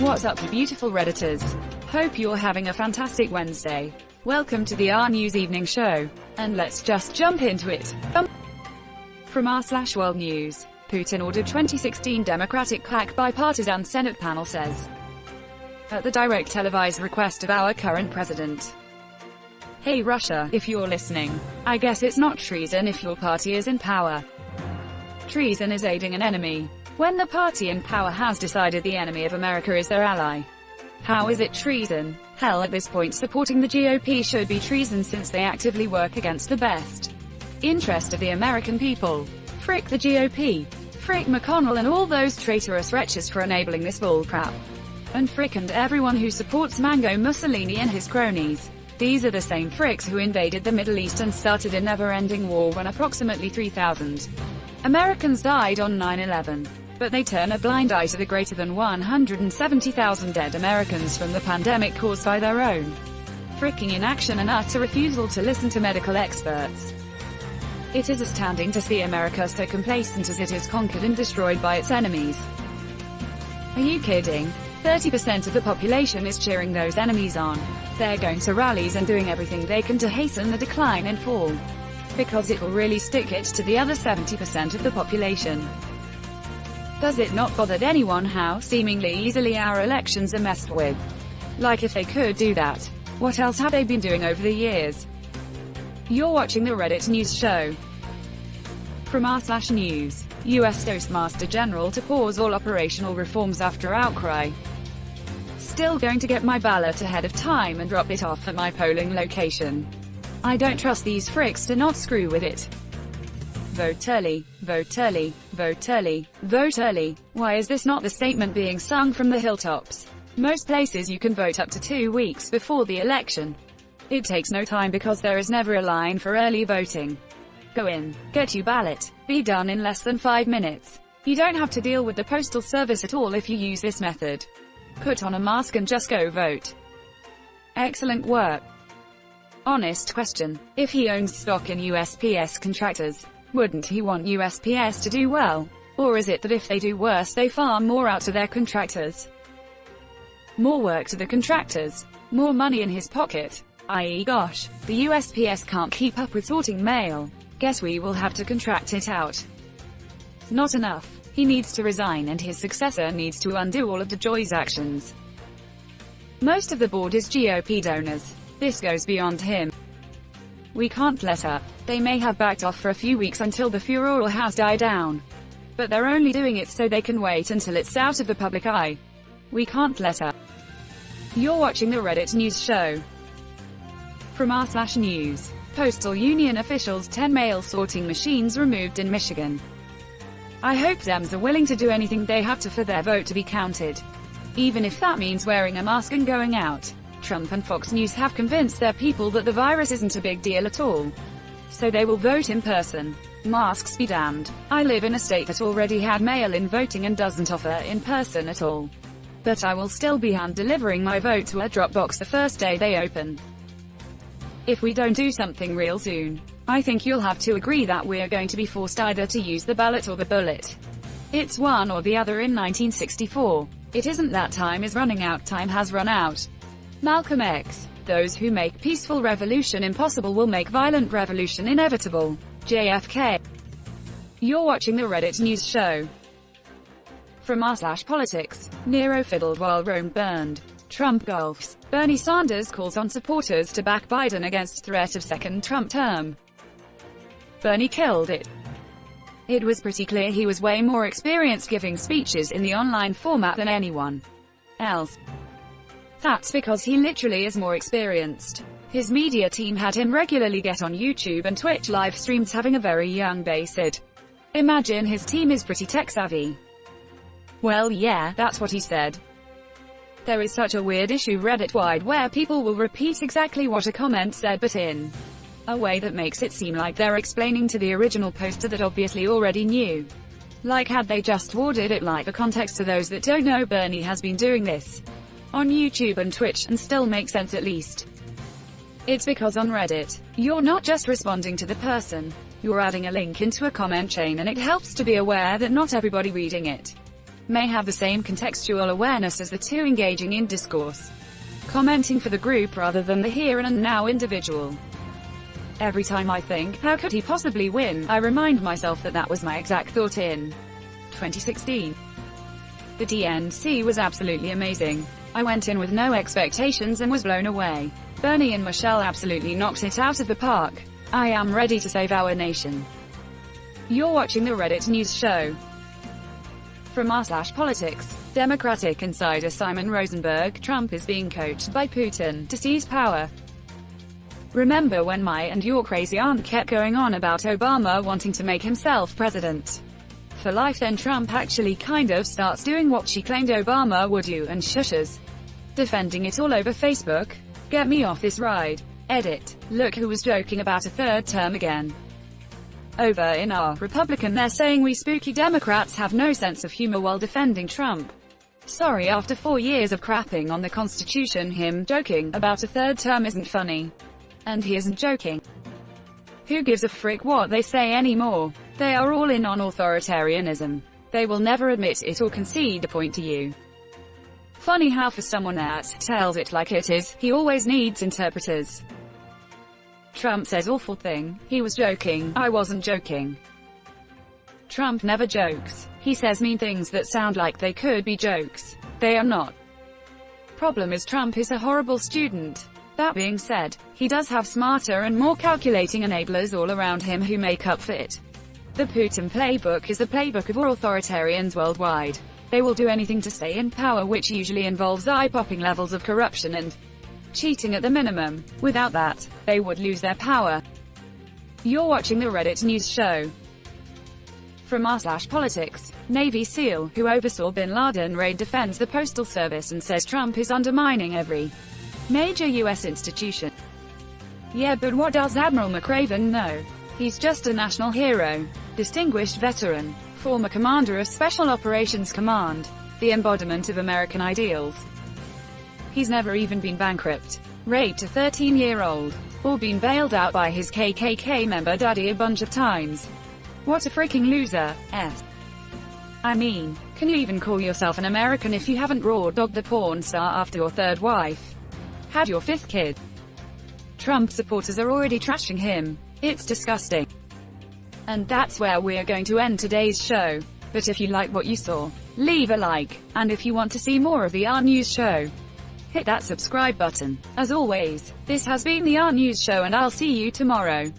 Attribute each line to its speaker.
Speaker 1: What's up, you beautiful Redditors? Hope you're having a fantastic Wednesday. Welcome to the RNEWS evening show. And let's just jump into it. From r/World News. Putin ordered 2016 Democratic hack bipartisan Senate panel says. At the direct televised request of our current president. Hey Russia, if you're listening. I guess it's not treason if your party is in power. Treason is aiding an enemy. When the party in power has decided the enemy of America is their ally. How is it treason? Hell, at this point supporting the GOP should be treason since they actively work against the best interest of the American people. Frick the GOP. Frick McConnell and all those traitorous wretches for enabling this bullcrap. And frick and everyone who supports Mango Mussolini and his cronies. These are the same fricks who invaded the Middle East and started a never-ending war when approximately 3,000 Americans died on 9/11. But they turn a blind eye to the greater than 170,000 dead Americans from the pandemic caused by their own fricking inaction and utter refusal to listen to medical experts. It is astounding to see America so complacent as it is conquered and destroyed by its enemies. Are you kidding? 30% of the population is cheering those enemies on. They're going to rallies and doing everything they can to hasten the decline and fall. Because it will really stick it to the other 70% of the population. Does it not bother anyone how seemingly easily our elections are messed with? Like if they could do that, what else have they been doing over the years? You're watching the Reddit news show. From r/News. US Postmaster General to pause all operational reforms after outcry. Still going to get my ballot ahead of time and drop it off at my polling location. I don't trust these fricks to not screw with it. Vote early, vote early, vote early, vote early. Why is this not the statement being sung from the hilltops? Most places you can vote up to 2 weeks before the election. It takes no time because there is never a line for early voting. Go in, get your ballot, be done in less than 5 minutes. You don't have to deal with the Postal Service at all if you use this method. Put on a mask and just go vote. Excellent work. Honest question. If he owns stock in USPS contractors, wouldn't he want USPS to do well? Or is it that if they do worse they farm more out to their contractors? More work to the contractors, more money in his pocket. I.e. gosh, the USPS can't keep up with sorting mail. Guess we will have to contract it out. Not enough. He needs to resign and his successor needs to undo all of DeJoy's actions. Most of the board is GOP donors. This goes beyond him. We can't let up. They may have backed off for a few weeks until the furor has died down. But they're only doing it so they can wait until it's out of the public eye. We can't let up. You're watching the Reddit news show. From r/News. Postal Union officials 10 mail sorting machines removed in Michigan. I hope Dems are willing to do anything they have to for their vote to be counted. Even if that means wearing a mask and going out. Trump and Fox News have convinced their people that the virus isn't a big deal at all. So they will vote in person. Masks be damned. I live in a state that already had mail-in voting and doesn't offer in person at all. But I will still be hand-delivering my vote to a drop box the first day they open. If we don't do something real soon, I think you'll have to agree that we're going to be forced either to use the ballot or the bullet. It's one or the other in 1964. It isn't that time is running out, time has run out. Malcolm X. Those who make peaceful revolution impossible will make violent revolution inevitable. JFK. You're watching the Reddit news show. From r/Politics. Nero fiddled while Rome burned. Trump golfs. Bernie Sanders calls on supporters to back Biden against threat of second Trump term. Bernie killed it. It was pretty clear he was way more experienced giving speeches in the online format than anyone else. That's because he literally is more experienced. His media team had him regularly get on YouTube and Twitch live streams having a very young base. Imagine his team is pretty tech savvy. Well yeah, that's what he said. There is such a weird issue Reddit-wide where people will repeat exactly what a comment said but in a way that makes it seem like they're explaining to the original poster that obviously already knew. Like had they just worded it like the context to those that don't know Bernie has been doing this on YouTube and Twitch and still make sense at least. It's because on Reddit, you're not just responding to the person, you're adding a link into a comment chain and it helps to be aware that not everybody reading it may have the same contextual awareness as the two engaging in discourse, commenting for the group rather than the here and now individual. Every time I think, how could he possibly win, I remind myself that that was my exact thought in 2016. The DNC was absolutely amazing. I went in with no expectations and was blown away. Bernie and Michelle absolutely knocked it out of the park. I am ready to save our nation. You're watching the Reddit news show. From r/politics, Democratic insider Simon Rosenberg, Trump is being coached by Putin to seize power. Remember when my and your crazy aunt kept going on about Obama wanting to make himself president for life? Then Trump actually kind of starts doing what she claimed Obama would do and shushes, defending it all over Facebook. Get me off this ride. Edit. Look who was joking about a third term again. Over in our Republican, they're saying we spooky Democrats have no sense of humor while defending Trump. Sorry, after 4 years of crapping on the Constitution, him joking about a third term isn't funny. And he isn't joking. Who gives a frick what they say anymore? They are all in on authoritarianism. They will never admit it or concede a point to you. Funny how for someone that tells it like it is, he always needs interpreters. Trump says awful thing, he was joking, I wasn't joking. Trump never jokes. He says mean things that sound like they could be jokes. They are not. Problem is Trump is a horrible student. That being said, he does have smarter and more calculating enablers all around him who make up for it. The Putin playbook is the playbook of all authoritarians worldwide. They will do anything to stay in power, which usually involves eye-popping levels of corruption and cheating at the minimum. Without that, they would lose their power. You're watching the Reddit news show. From r/politics, Navy SEAL, who oversaw bin Laden raid, defends the Postal Service and says Trump is undermining every major U.S. institution. Yeah, but what does Admiral McRaven know? He's just a national hero, distinguished veteran, former commander of Special Operations Command, the embodiment of American ideals. He's never even been bankrupt, raped a 13-year-old, or been bailed out by his KKK member daddy a bunch of times. What a freaking loser, I mean, can you even call yourself an American if you haven't raw dogged a porn star after your third wife had your fifth kid? Trump supporters are already trashing him. It's disgusting. And that's where we're going to end today's show. But if you like what you saw, leave a like, and if you want to see more of the RNEWS show, hit that subscribe button. As always, this has been the RNEWS show and I'll see you tomorrow.